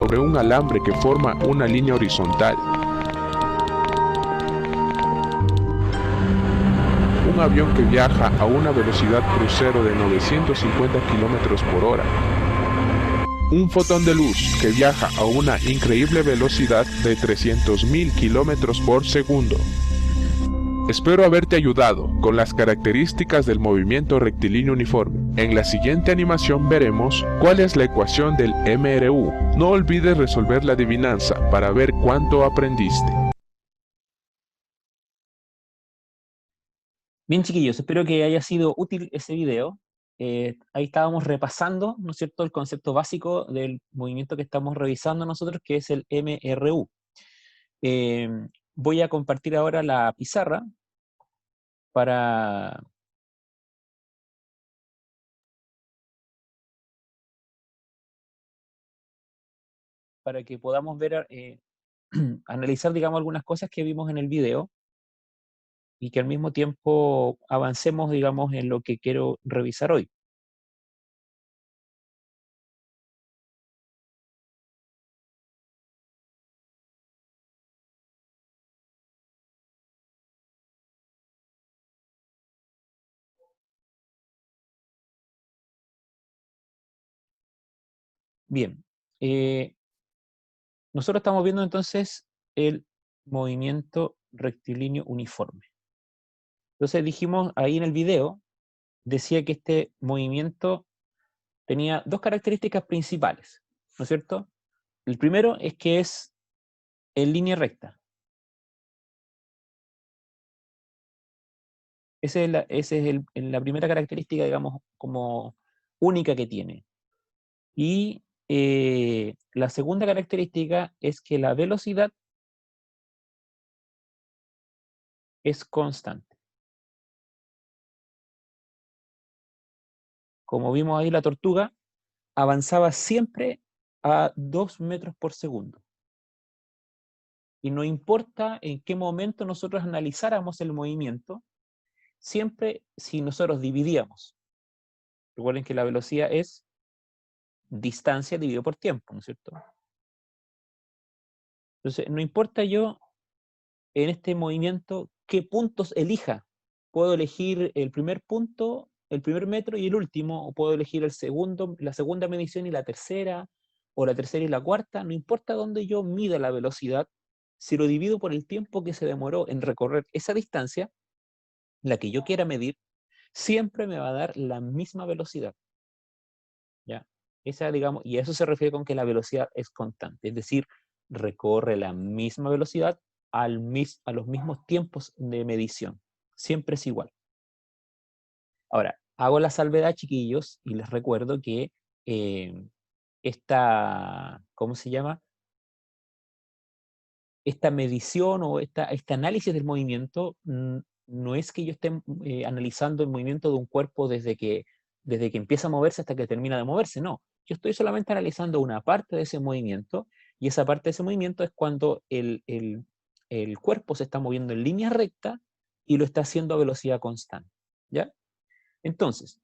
sobre un alambre que forma una línea horizontal. Un avión que viaja a una velocidad crucero de 950 km por hora. Un fotón de luz que viaja a una increíble velocidad de 300.000 km por segundo. Espero haberte ayudado con las características del movimiento rectilíneo uniforme. En la siguiente animación veremos cuál es la ecuación del MRU. No olvides resolver la adivinanza para ver cuánto aprendiste. Bien, chiquillos, espero que haya sido útil ese video. Ahí estábamos repasando, ¿no es cierto?, el concepto básico del movimiento que estamos revisando nosotros, que es el MRU. Voy a compartir ahora la pizarra para que podamos ver, analizar, digamos, algunas cosas que vimos en el video y que al mismo tiempo avancemos, digamos, en lo que quiero revisar hoy. Bien, nosotros estamos viendo entonces el movimiento rectilíneo uniforme. Entonces dijimos ahí en el video, decía que este movimiento tenía dos características principales, ¿no es cierto? El primero es que es en línea recta. Esa es la primera característica, digamos, como única que tiene. Y la segunda característica es que la velocidad es constante. Como vimos ahí, la tortuga avanzaba siempre a 2 metros por segundo. Y no importa en qué momento nosotros analizáramos el movimiento, siempre si nosotros dividíamos. Recuerden que la velocidad es distancia dividido por tiempo, ¿no es cierto? Entonces, no importa yo en este movimiento qué puntos elija. Puedo elegir el primer punto, el primer metro y el último, o puedo elegir el segundo, la segunda medición y la tercera, o la tercera y la cuarta. No importa dónde yo mida la velocidad, si lo divido por el tiempo que se demoró en recorrer esa distancia, la que yo quiera medir, siempre me va a dar la misma velocidad. ¿Ya? Esa, digamos, y a eso se refiere con que la velocidad es constante, es decir, recorre la misma velocidad a los mismos tiempos de medición. Siempre es igual. Ahora, hago la salvedad, chiquillos, y les recuerdo que ¿cómo se llama? Esta medición o este análisis del movimiento no es que yo esté analizando el movimiento de un cuerpo desde que empieza a moverse hasta que termina de moverse, no. Yo estoy solamente analizando una parte de ese movimiento, y esa parte de ese movimiento es cuando el cuerpo se está moviendo en línea recta y lo está haciendo a velocidad constante, ¿ya? Entonces,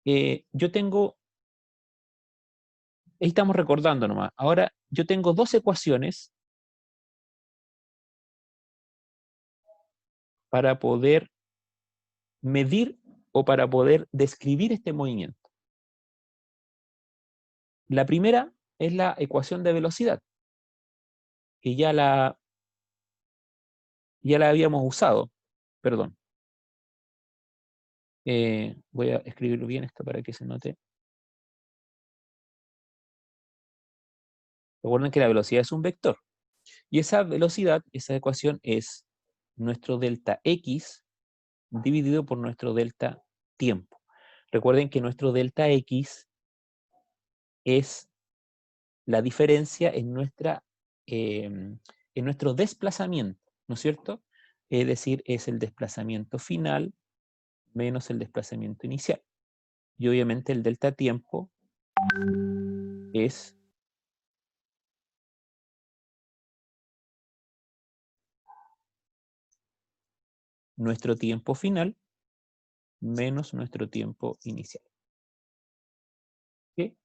yo tengo, ahí estamos recordando nomás, ahora yo tengo dos ecuaciones para poder medir o para poder describir este movimiento. La primera es la ecuación de velocidad, que ya la habíamos usado, perdón. Voy a escribirlo bien esto para que se note. Recuerden que la velocidad es un vector. Y esa velocidad, esa ecuación es nuestro delta x dividido por nuestro delta tiempo. Recuerden que nuestro delta x es la diferencia en nuestro desplazamiento, ¿no es cierto? Es decir, es el desplazamiento final menos el desplazamiento inicial. Y obviamente el delta tiempo es nuestro tiempo final menos nuestro tiempo inicial. ¿Sí?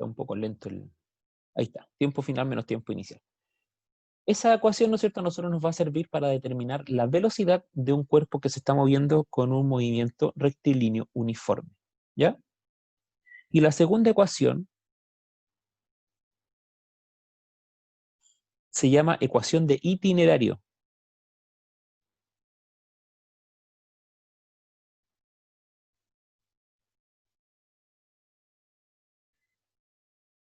Está un poco lento ahí está, tiempo final menos tiempo inicial. Esa ecuación, ¿no es cierto?, a nosotros nos va a servir para determinar la velocidad de un cuerpo que se está moviendo con un movimiento rectilíneo uniforme, ¿ya? Y la segunda ecuación se llama ecuación de itinerario.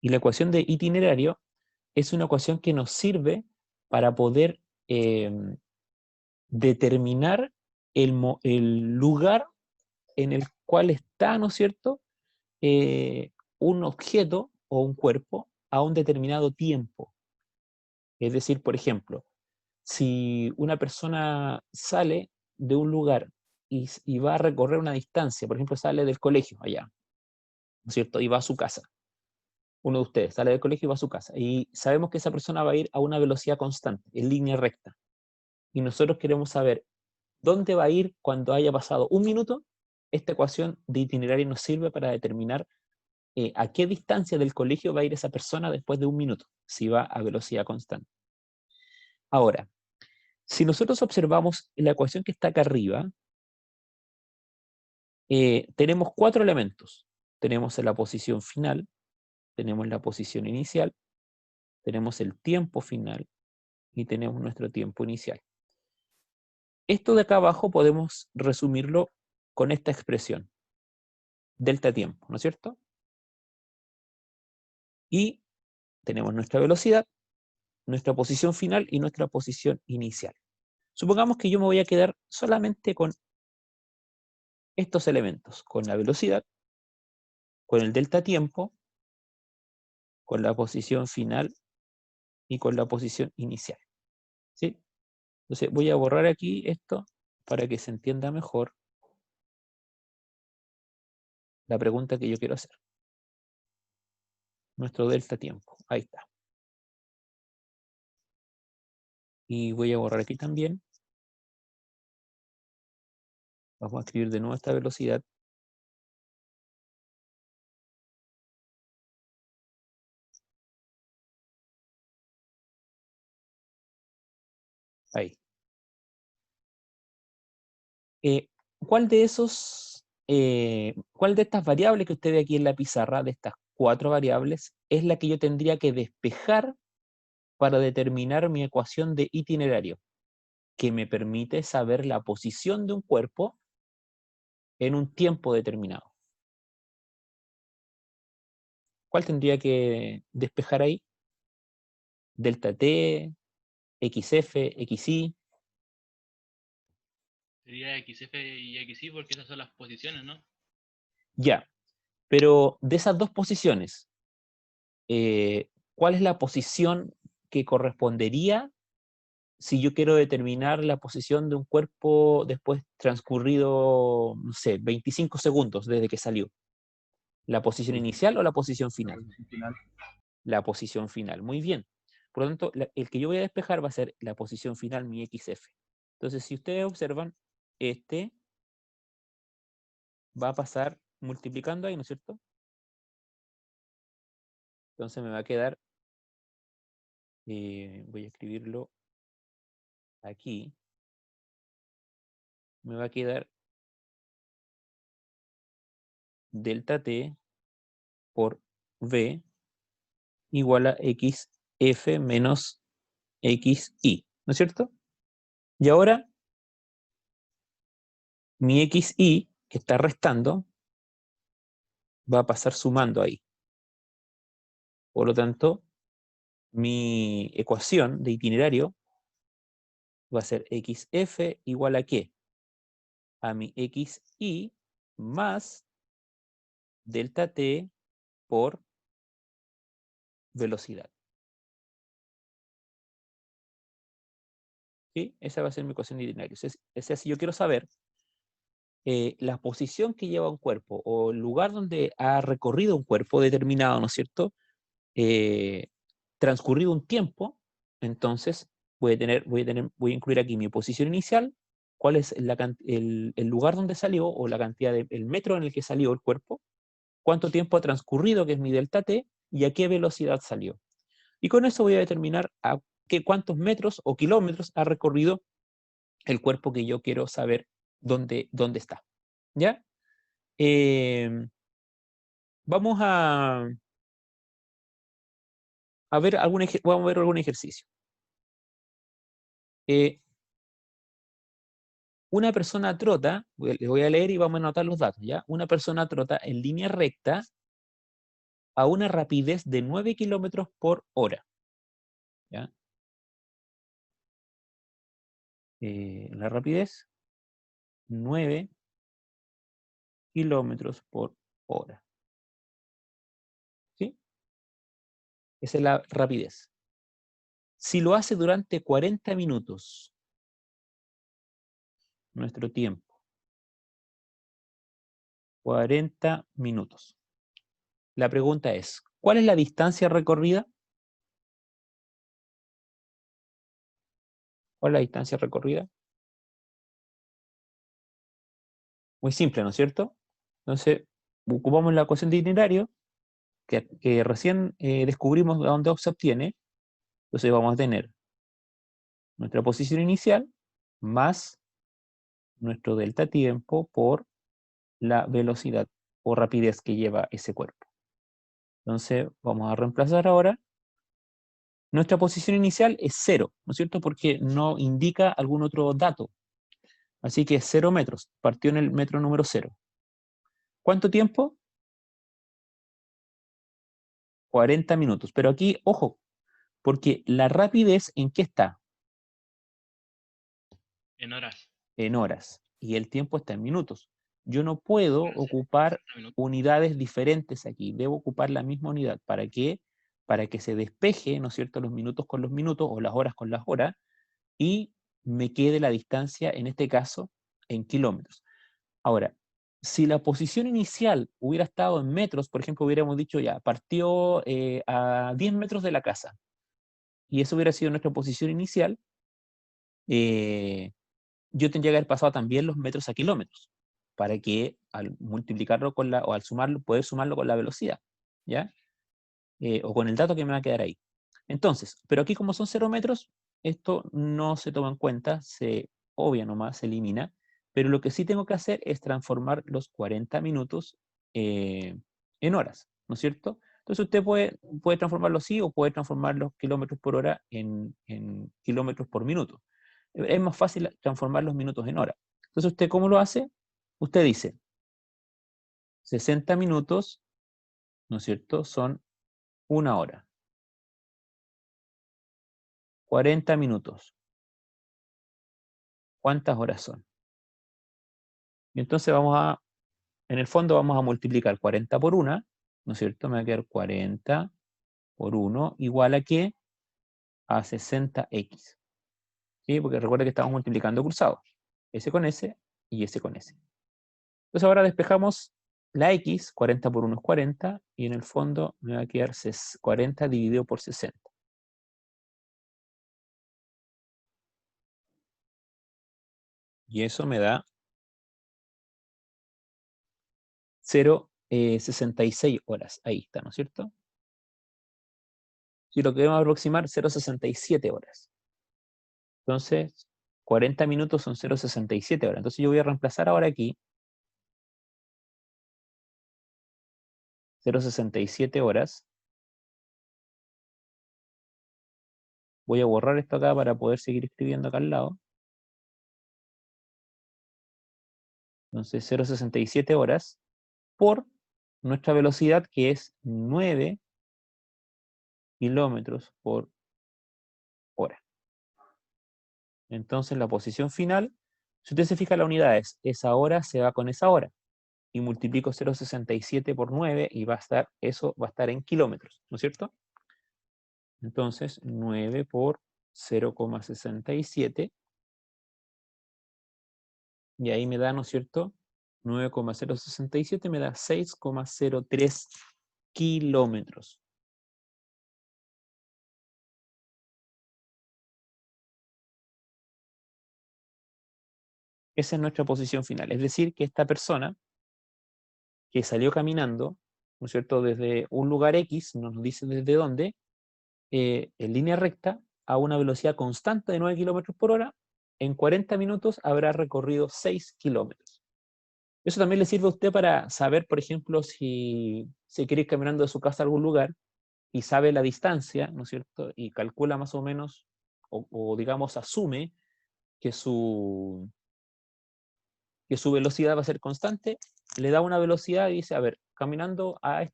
Y la ecuación de itinerario es una ecuación que nos sirve para poder determinar el lugar en el cual está, ¿no es cierto?, un objeto o un cuerpo a un determinado tiempo. Es decir, por ejemplo, si una persona sale de un lugar y va a recorrer una distancia, por ejemplo, sale del colegio allá, ¿no es cierto?, y va a su casa. Uno de ustedes sale del colegio y va a su casa. Y sabemos que esa persona va a ir a una velocidad constante, en línea recta. Y nosotros queremos saber dónde va a ir cuando haya pasado un minuto. Esta ecuación de itinerario nos sirve para determinar a qué distancia del colegio va a ir esa persona después de un minuto, si va a velocidad constante. Ahora, si nosotros observamos la ecuación que está acá arriba, tenemos 4 elementos. Tenemos la posición final, tenemos la posición inicial, tenemos el tiempo final y tenemos nuestro tiempo inicial. Esto de acá abajo podemos resumirlo con esta expresión, delta tiempo, ¿no es cierto? Y tenemos nuestra velocidad, nuestra posición final y nuestra posición inicial. Supongamos que yo me voy a quedar solamente con estos elementos, con la velocidad, con el delta tiempo, con la posición final y con la posición inicial, ¿sí? Entonces voy a borrar aquí esto para que se entienda mejor la pregunta que yo quiero hacer. Nuestro delta tiempo, ahí está. Y voy a borrar aquí también. Vamos a escribir de nuevo esta velocidad. Ahí. ¿Cuál de estas variables que usted ve aquí en la pizarra, de estas 4 variables, es la que yo tendría que despejar para determinar mi ecuación de itinerario, que me permite saber la posición de un cuerpo en un tiempo determinado? ¿Cuál tendría que despejar ahí? Delta T, XF, XY. Sería XF y XY porque esas son las posiciones, ¿no? Ya, pero de esas dos posiciones, ¿cuál es la posición que correspondería si yo quiero determinar la posición de un cuerpo después transcurrido, no sé, 25 segundos desde que salió? ¿La posición inicial o la posición final? La posición final, muy bien. Por lo tanto, el que yo voy a despejar va a ser la posición final, mi XF. Entonces, si ustedes observan, este va a pasar multiplicando ahí, ¿no es cierto? Entonces me va a quedar, voy a escribirlo aquí, me va a quedar delta T por V igual a XF menos XY, ¿no es cierto? Y ahora, mi XY, que está restando, va a pasar sumando ahí. Por lo tanto, mi ecuación de itinerario va a ser XF igual a ¿qué? A mi XY más delta T por velocidad. ¿Sí? Esa va a ser mi ecuación de itinerario. O sea, si yo quiero saber la posición que lleva un cuerpo o el lugar donde ha recorrido un cuerpo determinado, ¿no es cierto? Transcurrido un tiempo, entonces voy a incluir aquí mi posición inicial, cuál es el lugar donde salió o la cantidad el metro en el que salió el cuerpo, cuánto tiempo ha transcurrido, que es mi delta T, y a qué velocidad salió. Y con eso voy a determinar cuántos metros o kilómetros ha recorrido el cuerpo que yo quiero saber dónde está. ¿Ya? Vamos a ver vamos a ver algún ejercicio. Una persona trota, les voy a leer y vamos a anotar los datos, ¿ya? Una persona trota en línea recta a una rapidez de 9 kilómetros por hora. ¿Ya? La rapidez, 9 kilómetros por hora. ¿Sí? Esa es la rapidez. Si lo hace durante 40 minutos, nuestro tiempo, 40 minutos. La pregunta es, ¿cuál es la distancia recorrida? ¿Cuál es la distancia recorrida? Muy simple, ¿no es cierto? Entonces, ocupamos la ecuación de itinerario, que recién descubrimos de dónde se obtiene. Entonces vamos a tener nuestra posición inicial más nuestro delta tiempo por la velocidad o rapidez que lleva ese cuerpo. Entonces vamos a reemplazar ahora. Nuestra posición inicial es 0, ¿no es cierto? Porque no indica algún otro dato. Así que es 0 metros. Partió en el metro número 0. ¿Cuánto tiempo? 40 minutos. Pero aquí, ojo, porque la rapidez, ¿en qué está? En horas. En horas. Y el tiempo está en minutos. Yo no puedo ocupar 60 minutos. unidades diferentes aquí. Debo ocupar la misma unidad. ¿Para qué? Para que se despeje, ¿no es cierto?, los minutos con los minutos o las horas con las horas y me quede la distancia, en este caso, en kilómetros. Ahora, si la posición inicial hubiera estado en metros, por ejemplo, hubiéramos dicho ya, partió a 10 metros de la casa, y eso hubiera sido nuestra posición inicial, yo tendría que haber pasado también los metros a kilómetros, para que al multiplicarlo o al sumarlo, poder sumarlo con la velocidad, ¿ya? O con el dato que me va a quedar ahí. Entonces, pero aquí como son 0 metros, esto no se toma en cuenta, se obvia nomás, se elimina, pero lo que sí tengo que hacer es transformar los 40 minutos en horas, ¿no es cierto? Entonces usted puede transformarlo así o puede transformar los kilómetros por hora en kilómetros por minuto. Es más fácil transformar los minutos en horas. Entonces, ¿usted cómo lo hace? Usted dice, 60 minutos, ¿no es cierto?, son 1 hora. 40 minutos. ¿Cuántas horas son? Y entonces en el fondo vamos a multiplicar 40 por 1, ¿no es cierto? Me va a quedar 40 por 1 igual a ¿qué? A 60x. ¿Sí? Porque recuerda que estamos multiplicando cruzados. S con S y S con S. Entonces ahora despejamos la x, 40 por 1 es 40, y en el fondo me va a quedar 40 dividido por 60. Y eso me da 0,66 horas. Ahí está, ¿no es cierto? Si lo queremos aproximar, 0,67 horas. Entonces, 40 minutos son 0,67 horas. Entonces yo voy a reemplazar ahora aquí 0,67 horas. Voy a borrar esto acá para poder seguir escribiendo acá al lado. Entonces 0,67 horas por nuestra velocidad, que es 9 kilómetros por hora. Entonces la posición final, si usted se fija la unidad es, esa hora se va con esa hora. Y multiplico 0,67 por 9 y eso va a estar en kilómetros, ¿no es cierto? Entonces 9 por 0,67 y ahí me da, ¿no es cierto?, 9,067 me da 6,03 kilómetros. Esa es nuestra posición final. Es decir, que esta persona que salió caminando ¿no es cierto?, desde un lugar X, no nos dice desde dónde, en línea recta, a una velocidad constante de 9 kilómetros por hora, en 40 minutos habrá recorrido 6 kilómetros. Eso también le sirve a usted para saber, por ejemplo, si se quiere ir caminando de su casa a algún lugar y sabe la distancia, ¿no es cierto?, y calcula más o menos, o digamos asume que su velocidad va a ser constante, le da una velocidad y dice, a ver, caminando a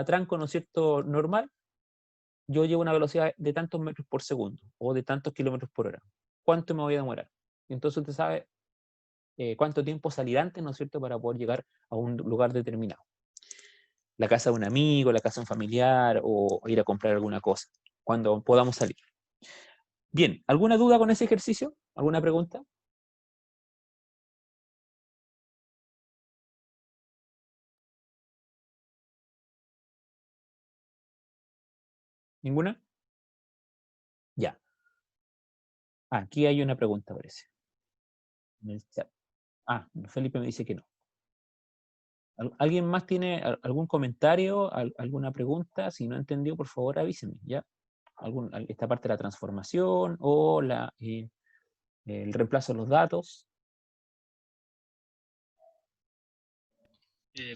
tranco, ¿no es cierto?, normal, yo llevo una velocidad de tantos metros por segundo, o de tantos kilómetros por hora. ¿Cuánto me voy a demorar? Y entonces usted sabe cuánto tiempo salir antes, ¿no es cierto?, para poder llegar a un lugar determinado. La casa de un amigo, la casa de un familiar, o ir a comprar alguna cosa, cuando podamos salir. Bien, ¿alguna duda con ese ejercicio? ¿Alguna pregunta? ¿Ninguna? Ya. Aquí hay una pregunta, parece. En el chat. Felipe me dice que no. ¿Alguien más tiene algún comentario, alguna pregunta? Si no entendió, por favor avísenme, ¿ya? Esta parte de la transformación o el reemplazo de los datos.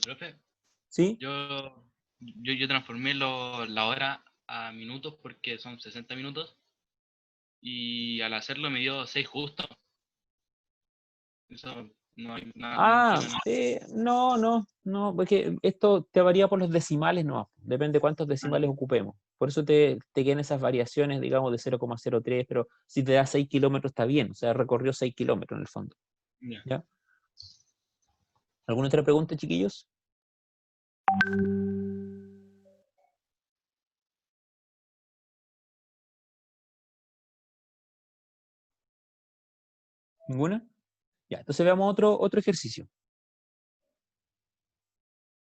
Profe, ¿Sí? yo transformé la hora a minutos porque son 60 minutos y al hacerlo me dio 6 justo. Eso no hay nada, no implica nada. No, porque esto te varía por los decimales, no, depende de cuántos decimales ocupemos. Por eso te quedan esas variaciones, digamos, de 0,03, pero si te da 6 kilómetros está bien, o sea, recorrió 6 kilómetros en el fondo. Ya. ¿Ya? ¿Alguna otra pregunta, chiquillos? ¿Ninguna? Ya, entonces veamos otro ejercicio.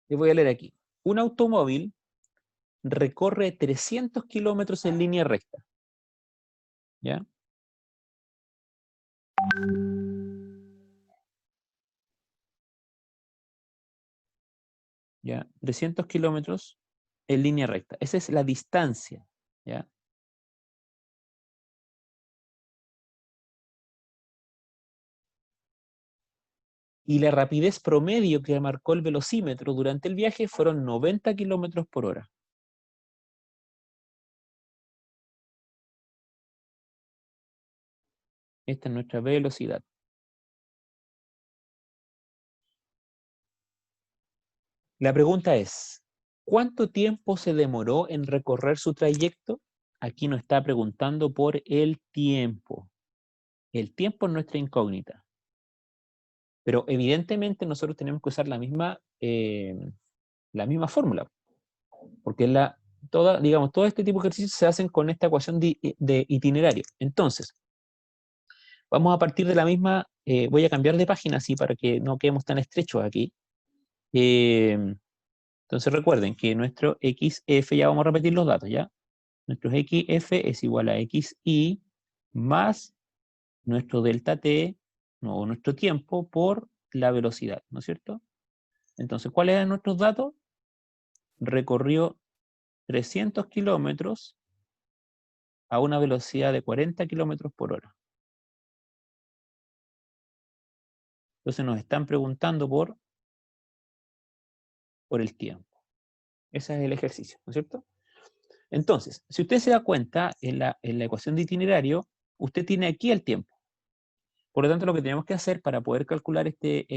Les voy a leer aquí. Un automóvil recorre 300 kilómetros en línea recta. ¿Ya? ¿Ya? 300 kilómetros en línea recta. Esa es la distancia. ¿Ya? Y la rapidez promedio que marcó el velocímetro durante el viaje fueron 90 kilómetros por hora. Esta es nuestra velocidad. La pregunta es, ¿cuánto tiempo se demoró en recorrer su trayecto? Aquí nos está preguntando por el tiempo. El tiempo es nuestra incógnita. Pero evidentemente nosotros tenemos que usar la misma fórmula. Porque todo este tipo de ejercicios se hacen con esta ecuación de itinerario. Entonces, vamos a partir de la misma, voy a cambiar de página así para que no quedemos tan estrechos aquí. Entonces recuerden que nuestro XF, ya vamos a repetir los datos, ¿ya? Nuestro XF es igual a XI más nuestro delta T, o nuestro tiempo, por la velocidad, ¿no es cierto? Entonces, ¿cuáles eran nuestros datos? Recorrió 300 kilómetros a una velocidad de 40 kilómetros por hora. Entonces nos están preguntando por el tiempo. Ese es el ejercicio, ¿no es cierto? Entonces, si usted se da cuenta, en la ecuación de itinerario, usted tiene aquí el tiempo. Por lo tanto, lo que tenemos que hacer para poder calcular este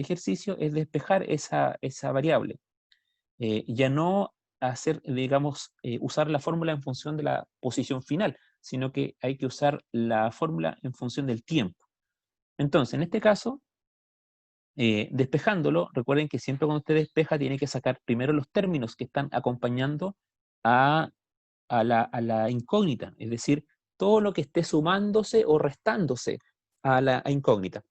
ejercicio es despejar esa variable. Ya no hacer, digamos, usar la fórmula en función de la posición final, sino que hay que usar la fórmula en función del tiempo. Entonces, en este caso, despejándolo, recuerden que siempre cuando usted despeja tiene que sacar primero los términos que están acompañando a la incógnita, es decir, todo lo que esté sumándose o restándose a la incógnita.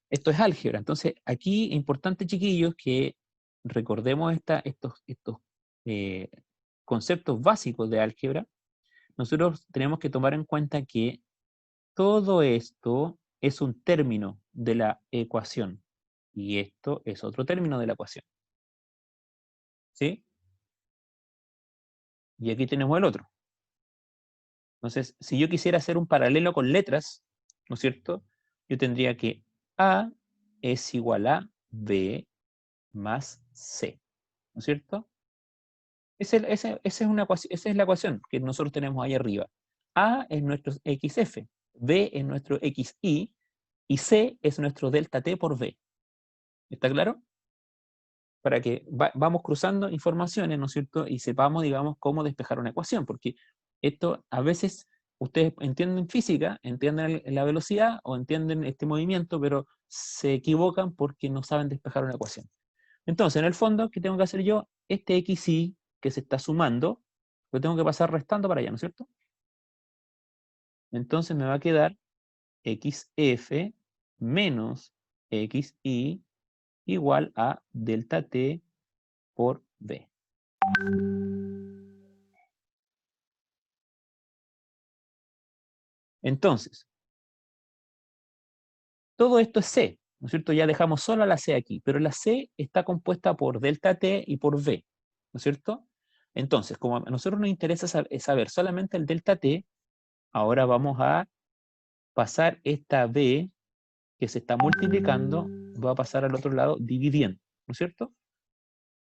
Esto es álgebra, entonces aquí importante, chiquillos, que recordemos estos eh, conceptos básicos de álgebra. Nosotros tenemos que tomar en cuenta que todo esto es un término de la ecuación y esto es otro término de la ecuación. ¿Sí? Y aquí tenemos el otro. Entonces, si yo quisiera hacer un paralelo con letras, ¿no es cierto? Yo tendría que A es igual a B más C, ¿no es cierto? Esa es la ecuación que nosotros tenemos ahí arriba. A es nuestro XF, B es nuestro XY y C es nuestro delta T por B. ¿Está claro? Para que vamos cruzando informaciones, ¿no es cierto? Y sepamos, digamos, cómo despejar una ecuación, porque esto a veces ustedes entienden física, entienden la velocidad o entienden este movimiento, pero se equivocan porque no saben despejar una ecuación. Entonces, en el fondo, ¿qué tengo que hacer yo? Este XY que se está sumando, lo tengo que pasar restando para allá, ¿no es cierto? Entonces me va a quedar XF menos XY igual a delta T por B. Entonces, todo esto es C, ¿no es cierto? Ya dejamos solo la C aquí, pero la C está compuesta por delta T y por B, ¿no es cierto? Entonces, como a nosotros nos interesa saber solamente el delta T, ahora vamos a pasar esta B que se está multiplicando, va a pasar al otro lado dividiendo, ¿no es cierto?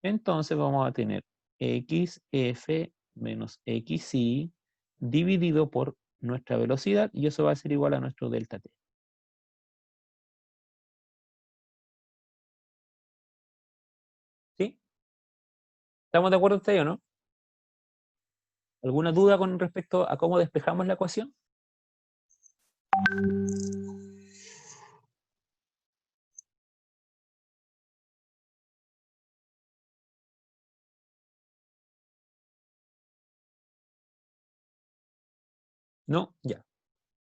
Entonces vamos a tener XF menos XY dividido por nuestra velocidad y eso va a ser igual a nuestro delta T. ¿Sí? ¿Estamos de acuerdo ustedes o no? ¿Alguna duda con respecto a cómo despejamos la ecuación? ¿No? Ya.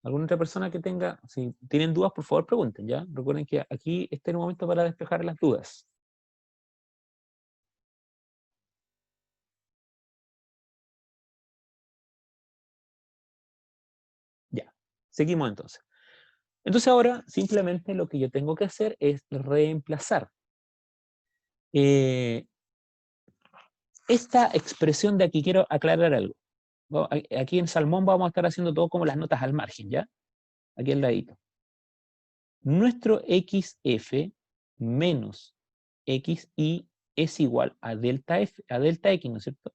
¿Alguna otra persona que tenga? Si tienen dudas, por favor pregunten, ¿ya? Recuerden que aquí este es el momento para despejar las dudas. Ya. Seguimos entonces. Entonces ahora simplemente lo que yo tengo que hacer es reemplazar esta expresión de aquí. Quiero aclarar algo. Aquí en Salmón vamos a estar haciendo todo como las notas al margen, ¿ya? Aquí al ladito. Nuestro XF menos XY es igual a delta F, a delta X, ¿no es cierto?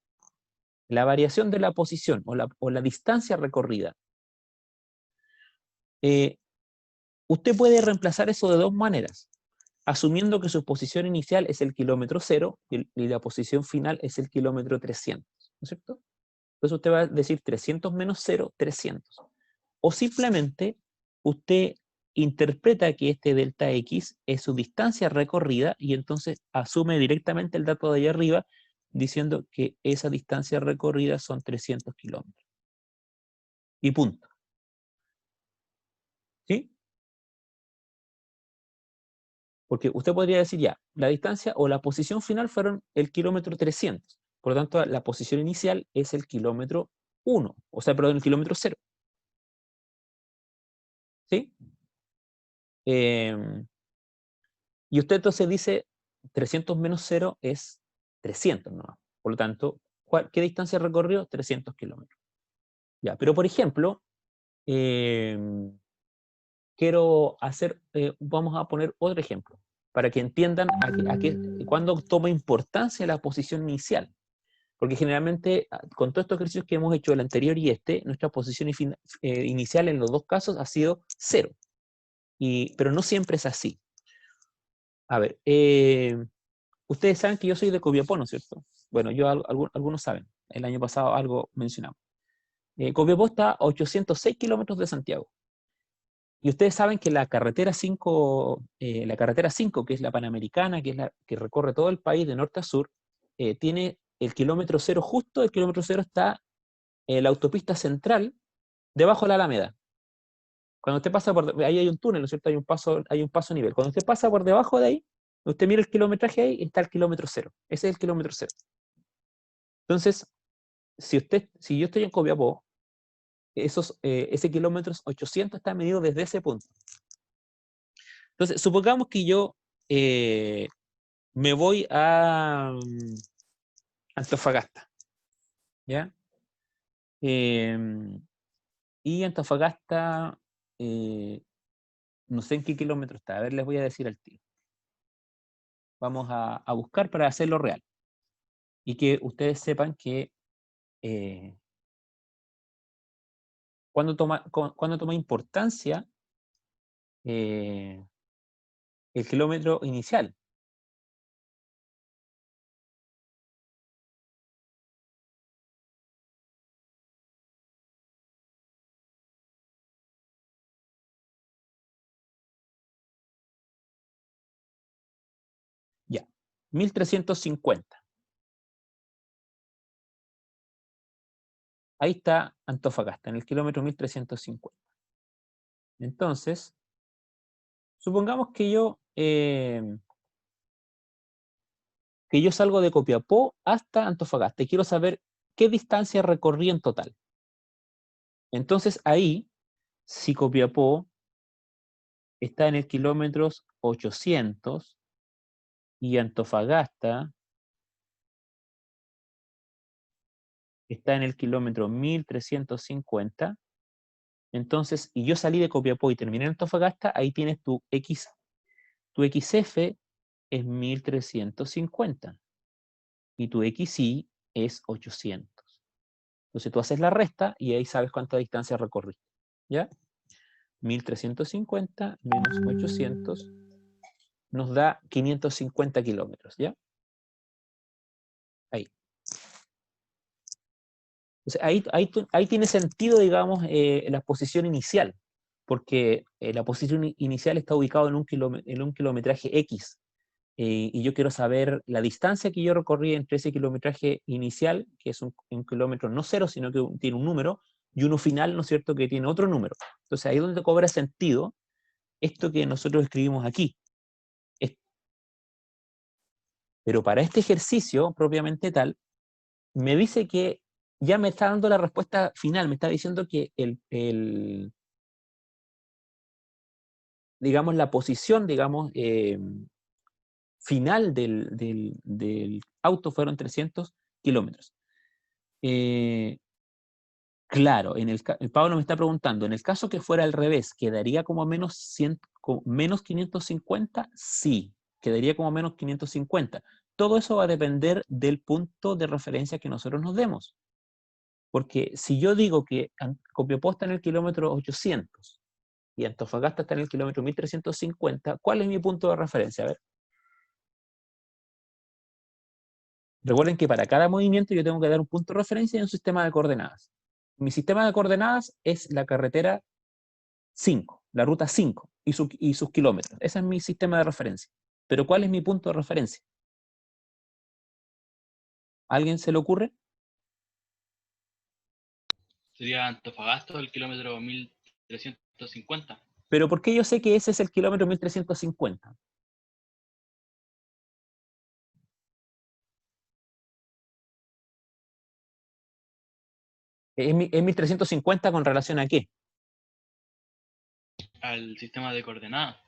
La variación de la posición o la distancia recorrida. Usted puede reemplazar eso de dos maneras. Asumiendo que su posición inicial es el kilómetro 0 y la posición final es el kilómetro 300, ¿no es cierto? Entonces usted va a decir 300 menos 0, 300. O simplemente usted interpreta que este delta X es su distancia recorrida y entonces asume directamente el dato de ahí arriba diciendo que esa distancia recorrida son 300 kilómetros. Y punto. ¿Sí? Porque usted podría decir ya, la distancia o la posición final fueron el kilómetro 300. Por lo tanto, la posición inicial es el kilómetro 1, o sea, perdón, el kilómetro 0. ¿Sí? Y usted entonces dice 300 menos 0 es 300, ¿no? Por lo tanto, ¿qué distancia recorrió? 300 kilómetros. Ya, pero por ejemplo, quiero hacer, vamos a poner otro ejemplo, para que entiendan cuándo toma importancia la posición inicial. Porque generalmente, con todos estos ejercicios que hemos hecho, el anterior y este, nuestra posición inicial en los dos casos ha sido 0. Pero no siempre es así. A ver, ustedes saben que yo soy de Copiapó, ¿no es cierto? Bueno, algunos saben. El año pasado algo mencionamos. Copiapó está a 806 kilómetros de Santiago. Y ustedes saben que la carretera 5, que es la Panamericana, que es la que recorre todo el país de norte a sur, tiene el kilómetro 0 justo. El kilómetro 0 está en la autopista central, debajo de la Alameda. Cuando usted pasa por ahí hay un túnel, ¿no es cierto? Hay un paso a nivel. Cuando usted pasa por debajo de ahí, usted mira el kilometraje ahí, está el kilómetro 0. Ese es el kilómetro 0. Entonces, si yo estoy en Copiapó, ese kilómetro 800 está medido desde ese punto. Entonces, supongamos que yo me voy a Antofagasta. ¿Ya? Y Antofagasta, no sé en qué kilómetro está. A ver, les voy a decir al tiro. Vamos a buscar para hacerlo real. Y que ustedes sepan que cuando toma importancia el kilómetro inicial. Ya, 1350. Ahí está Antofagasta, en el kilómetro 1350. Entonces, supongamos que yo salgo de Copiapó hasta Antofagasta y quiero saber qué distancia recorrí en total. Entonces ahí, si Copiapó está en el kilómetro 800 y Antofagasta está en el kilómetro 1350, entonces, y yo salí de Copiapó y terminé en Antofagasta, ahí tienes tu XF es 1350 y tu XY es 800. Entonces tú haces la resta y ahí sabes cuánta distancia recorriste. ¿Ya? 1350 menos 800 nos da 550 kilómetros. ¿Ya? Ahí. Entonces, ahí tiene sentido, digamos, la posición inicial, porque la posición inicial está ubicada en un kilometraje X, y yo quiero saber la distancia que yo recorrí entre ese kilometraje inicial, que es un kilómetro no cero, sino que tiene un número, y uno final, ¿no es cierto?, que tiene otro número. Entonces ahí es donde cobra sentido esto que nosotros escribimos aquí. Pero para este ejercicio, propiamente tal, me dice que ya me está dando la respuesta final, me está diciendo que digamos, la posición, digamos, final del auto fueron 300 kilómetros. Claro, el Pablo me está preguntando, en el caso que fuera al revés, ¿quedaría como menos 550? Sí, quedaría como menos 550. Todo eso va a depender del punto de referencia que nosotros nos demos. Porque si yo digo que Copiapó está en el kilómetro 800 y Antofagasta está en el kilómetro 1350, ¿cuál es mi punto de referencia? A ver. Recuerden que para cada movimiento yo tengo que dar un punto de referencia y un sistema de coordenadas. Mi sistema de coordenadas es la carretera 5, la ruta 5 y sus kilómetros. Ese es mi sistema de referencia. Pero ¿cuál es mi punto de referencia? ¿A alguien se le ocurre? Sería Antofagasta el kilómetro 1350. Pero ¿por qué yo sé que ese es el kilómetro 1350? ¿Es 1350 con relación a qué? Al sistema de coordenadas.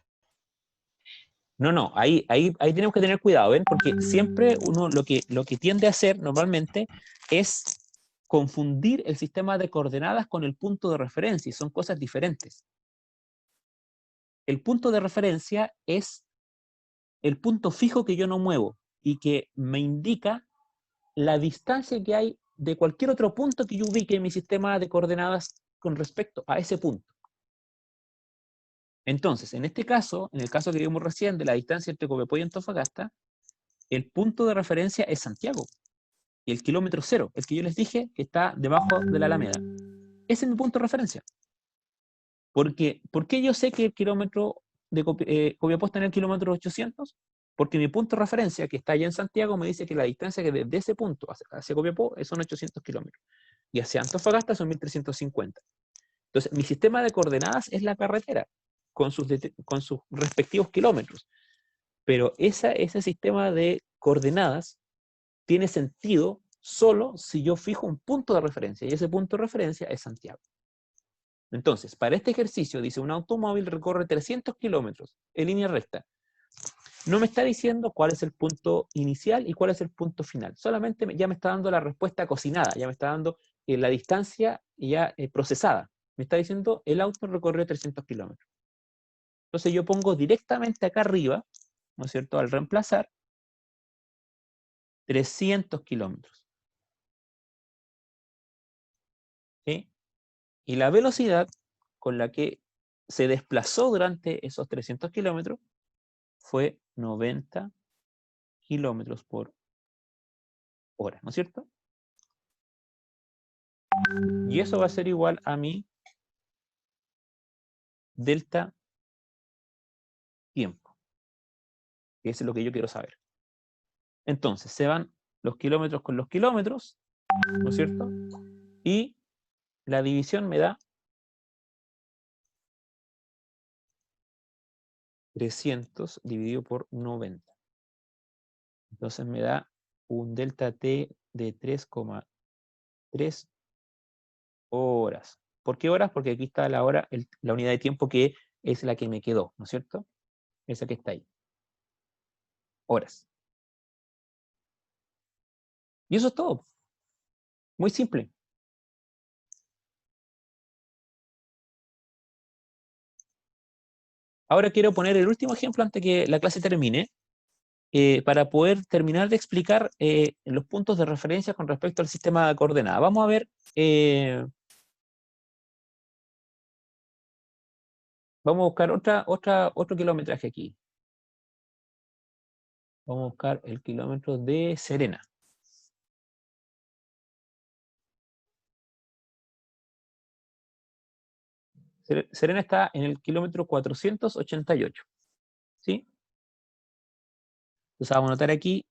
No, ahí tenemos que tener cuidado, ¿ven? Porque siempre uno lo que tiende a hacer normalmente es confundir el sistema de coordenadas con el punto de referencia, y son cosas diferentes. El punto de referencia es el punto fijo que yo no muevo y que me indica la distancia que hay de cualquier otro punto que yo ubique en mi sistema de coordenadas con respecto a ese punto. Entonces, en este caso, en el caso que vimos recién de la distancia entre Copiapó y Antofagasta, el punto de referencia es Santiago. Y el kilómetro cero, el que yo les dije que está debajo de la Alameda. Ese es mi punto de referencia. ¿Por qué yo sé que el kilómetro de Copiapó está en el kilómetro 800? Porque mi punto de referencia, que está allá en Santiago, me dice que la distancia que desde ese punto hacia Copiapó son 800 kilómetros. Y hacia Antofagasta son 1350. Entonces, mi sistema de coordenadas es la carretera, con sus respectivos kilómetros. Pero ese sistema de coordenadas tiene sentido solo si yo fijo un punto de referencia, y ese punto de referencia es Santiago. Entonces, para este ejercicio, dice, un automóvil recorre 300 kilómetros en línea recta. No me está diciendo cuál es el punto inicial y cuál es el punto final. Solamente ya me está dando la respuesta cocinada, ya me está dando la distancia ya procesada. Me está diciendo el auto recorrió 300 kilómetros. Entonces yo pongo directamente acá arriba, ¿no es cierto?, al reemplazar 300 kilómetros. ¿Sí? Y la velocidad con la que se desplazó durante esos 300 kilómetros fue 90 kilómetros por hora, ¿no es cierto? Y eso va a ser igual a mi delta tiempo, que es lo que yo quiero saber. Entonces, se van los kilómetros con los kilómetros, ¿no es cierto? Y la división me da 300 dividido por 90. Entonces me da un delta T de 3,3 horas. ¿Por qué horas? Porque aquí está la hora, la unidad de tiempo que es la que me quedó, ¿no es cierto? Esa que está ahí. Horas. Y eso es todo. Muy simple. Ahora quiero poner el último ejemplo antes que la clase termine, para poder terminar de explicar los puntos de referencia con respecto al sistema de coordenadas. Vamos a ver, vamos a buscar otro kilometraje aquí. Vamos a buscar el kilómetro de Serena. Serena está en el kilómetro 488. ¿Sí? Entonces vamos a anotar aquí.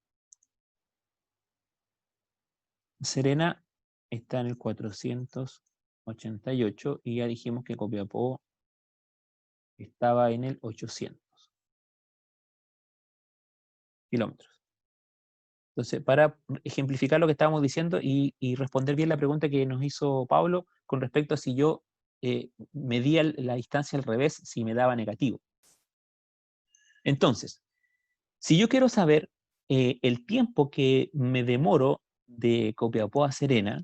Serena está en el 488 y ya dijimos que Copiapó estaba en el 800 kilómetros. Entonces, para ejemplificar lo que estábamos diciendo y responder bien la pregunta que nos hizo Pablo con respecto a si yo medía la distancia al revés, si me daba negativo. Entonces, si yo quiero saber el tiempo que me demoro de Copiapó a Serena,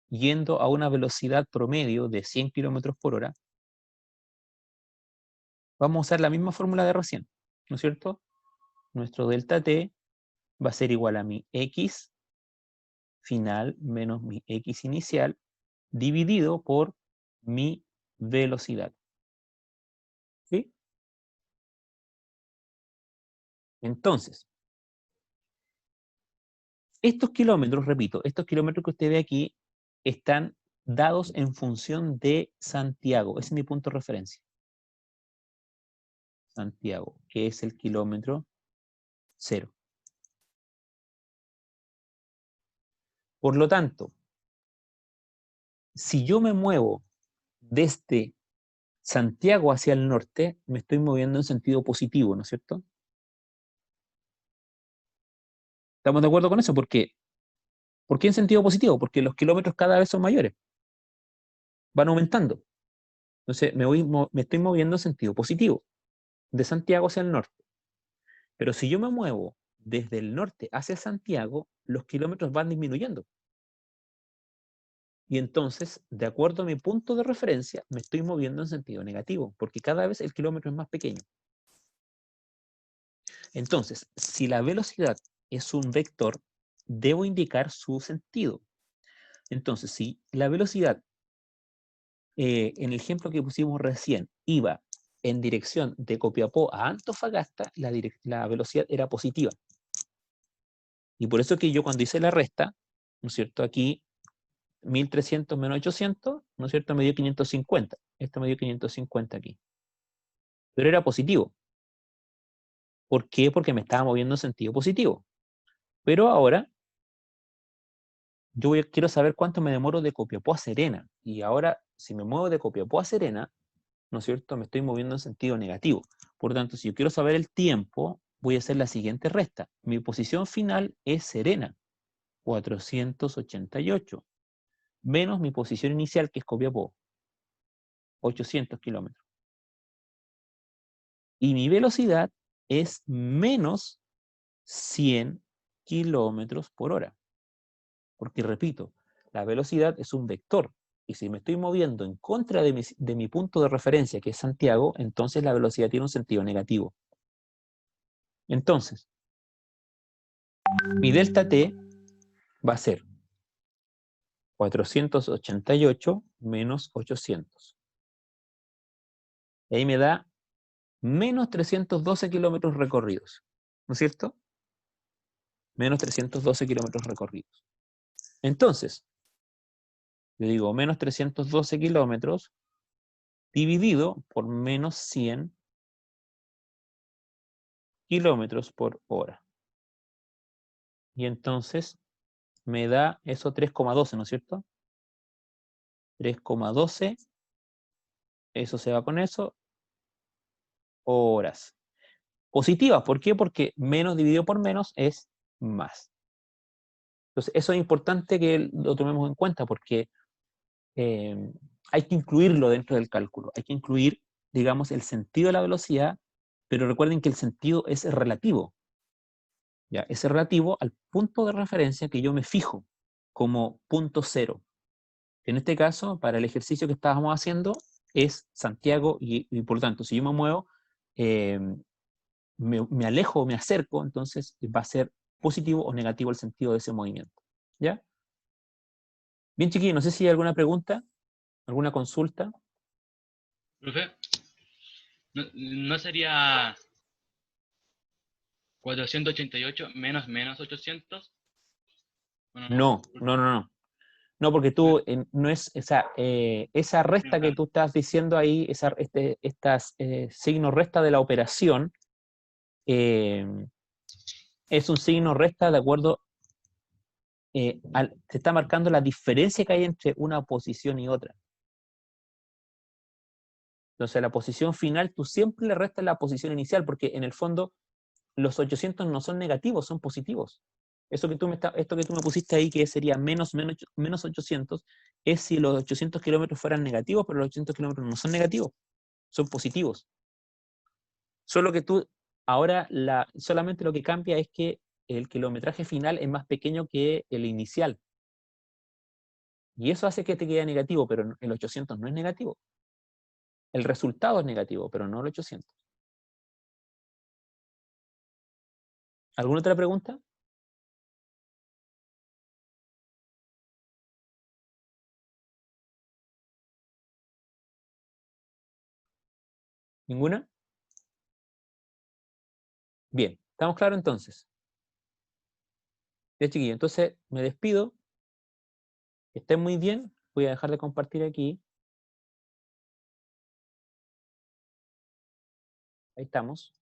yendo a una velocidad promedio de 100 kilómetros por hora, vamos a usar la misma fórmula de recién, ¿no es cierto? Nuestro delta t va a ser igual a mi x final menos mi x inicial dividido por mi velocidad. ¿Sí? Entonces, estos kilómetros, repito, estos kilómetros que usted ve aquí están dados en función de Santiago. Ese es mi punto de referencia. Santiago, que es el kilómetro 0. Por lo tanto, si yo me muevo desde Santiago hacia el norte, me estoy moviendo en sentido positivo, ¿no es cierto? ¿Estamos de acuerdo con eso? ¿Por qué? ¿Por qué en sentido positivo? Porque los kilómetros cada vez son mayores, van aumentando. Entonces me estoy moviendo en sentido positivo, de Santiago hacia el norte. Pero si yo me muevo desde el norte hacia Santiago, los kilómetros van disminuyendo. Y entonces, de acuerdo a mi punto de referencia, me estoy moviendo en sentido negativo, porque cada vez el kilómetro es más pequeño. Entonces, si la velocidad es un vector, debo indicar su sentido. Entonces, si la velocidad, en el ejemplo que pusimos recién, iba en dirección de Copiapó a Antofagasta, la velocidad era positiva. Y por eso que yo cuando hice la resta, ¿no es cierto? Aquí 1300 menos 800, ¿no es cierto? Me dio 550. Esto me dio 550 aquí. Pero era positivo. ¿Por qué? Porque me estaba moviendo en sentido positivo. Pero ahora, quiero saber cuánto me demoro de Copiapó a Serena. Y ahora, si me muevo de Copiapó a Serena, ¿no es cierto? Me estoy moviendo en sentido negativo. Por lo tanto, si yo quiero saber el tiempo, voy a hacer la siguiente resta. Mi posición final es Serena, 488, menos mi posición inicial, que es Copiapó, 800 kilómetros. Y mi velocidad es menos 100 kilómetros por hora. Porque, repito, la velocidad es un vector. Y si me estoy moviendo en contra de mi punto de referencia, que es Santiago, entonces la velocidad tiene un sentido negativo. Entonces, mi delta t va a ser 488 menos 800. Y ahí me da menos 312 kilómetros recorridos. ¿No es cierto? Menos 312 kilómetros recorridos. Entonces, yo digo menos 312 kilómetros dividido por menos 100 kilómetros por hora. Y entonces me da eso 3,12, ¿no es cierto? 3,12, eso se va con eso, horas. Positivas, ¿por qué? Porque menos dividido por menos es más. Entonces, eso es importante que lo tomemos en cuenta porque hay que incluirlo dentro del cálculo. Hay que incluir, digamos, el sentido de la velocidad, pero recuerden que el sentido es relativo. ¿Ya? Es relativo al punto de referencia que yo me fijo como punto cero. En este caso, para el ejercicio que estábamos haciendo, es Santiago y por lo tanto, si yo me muevo, me alejo o me acerco, entonces va a ser positivo o negativo el sentido de ese movimiento. ¿Ya? Bien, chiquillos, no sé si hay alguna pregunta, alguna consulta. Profe, ¿no sería 488 menos menos 800? Bueno, No, no, no, no. No, porque tú, no es esa resta que tú estás diciendo ahí, estas signo resta de la operación, es un signo resta de acuerdo, se está marcando la diferencia que hay entre una posición y otra. Entonces, la posición final, tú siempre le restas la posición inicial, porque en el fondo los 800 no son negativos, son positivos. Esto que tú me pusiste ahí, que sería menos 800, es si los 800 kilómetros fueran negativos, pero los 800 kilómetros no son negativos, son positivos. Solo que tú, ahora, solamente lo que cambia es que el kilometraje final es más pequeño que el inicial. Y eso hace que te quede negativo, pero el 800 no es negativo. El resultado es negativo, pero no el 800. ¿Alguna otra pregunta? ¿Ninguna? Bien, ¿estamos claros entonces? Ya, chiquillos, entonces me despido. Que estén muy bien. Voy a dejar de compartir aquí. Ahí estamos.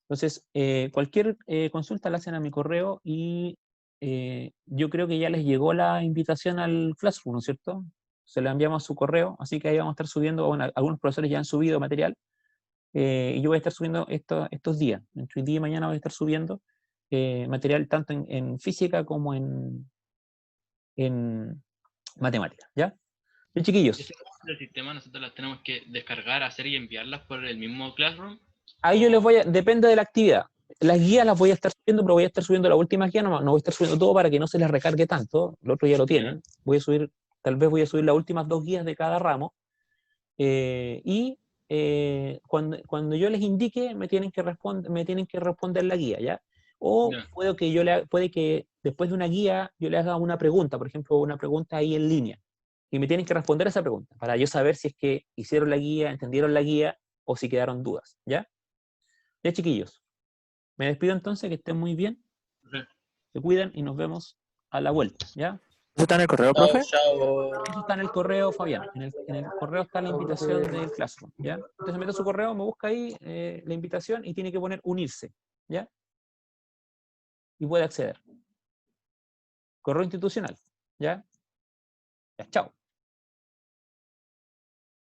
Entonces, cualquier consulta la hacen a mi correo y yo creo que ya les llegó la invitación al Classroom, ¿no es cierto? Se la enviamos a su correo, así que ahí vamos a estar subiendo, bueno, algunos profesores ya han subido material, y yo voy a estar subiendo estos días. Entre hoy día y mañana voy a estar subiendo material tanto en física como en matemática, ¿ya? Bien, chiquillos. Ese del sistema nosotros las tenemos que descargar, hacer y enviarlas por el mismo Classroom. Ahí yo depende de la actividad. Las guías las voy a estar subiendo, pero voy a estar subiendo la última guía, no voy a estar subiendo todo para que no se les recargue tanto. El otro ya lo tienen. Tal vez voy a subir las últimas 2 guías de cada ramo. Cuando yo les indique, me tienen que responder la guía, ¿ya? O Ya. puede que después de una guía yo le haga una pregunta, por ejemplo, una pregunta ahí en línea. Y me tienen que responder a esa pregunta, para yo saber si es que hicieron la guía, entendieron la guía, o si quedaron dudas, ¿ya? Ya, chiquillos. Me despido entonces, que estén muy bien. Profe. Se cuidan y nos vemos a la vuelta, ¿ya? ¿Eso está en el correo, Chao, profe? chao. Eso está en el correo, Fabián. En el correo está la invitación del Classroom, ¿ya? Entonces mete su correo, me busca ahí la invitación y tiene que poner unirse, ¿ya? Y puede acceder. Correo institucional, ¿ya? Ya, chao.